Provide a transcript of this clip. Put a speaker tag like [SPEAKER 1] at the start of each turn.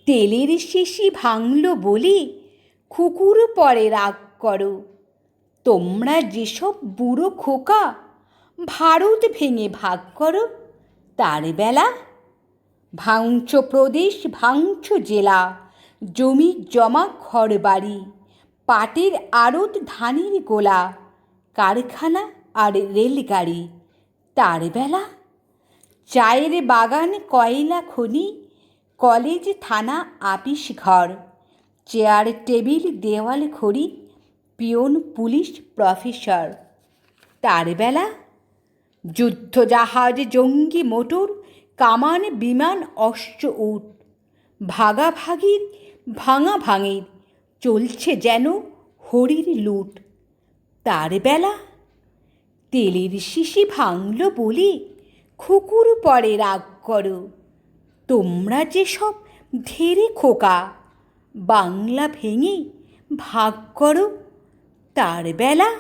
[SPEAKER 1] তেলের শিশি ভাঙল বলি কুকুর পরে রাগ করো। তোমরা যেসব বুড়ো খোকা ভারত ভেঙে ভাগ করো, তার বেলা ভাঙছ প্রদেশ, ভাঙছ জেলা, জমি জমা ঘর বাড়ি, পাটের আড়ত, ধানের গোলা, কারখানা আর রেলগাড়ি, তার বেলা চায়ের বাগান, কয়লা খনি, কলেজ, থানা, আপিস ঘর, চেয়ার টেবিল, দেওয়াল ঘড়ি, পিয়ন, পুলিশ, প্রফেসর, তার বেলা যুদ্ধজাহাজ, জঙ্গি মোটর, কামান, বিমান, অশ্ব, উট, ভাগাভাগির, ভাঙাভাঙির চলছে যেন হরির লুট, তার বেলা তেলের শিশি ভাঙল বলি কুকুর পরে রাগ করো। তোমরা যেসব ধেরে খোকা বাংলা ভেঙে ভাগ করো, তার বেলা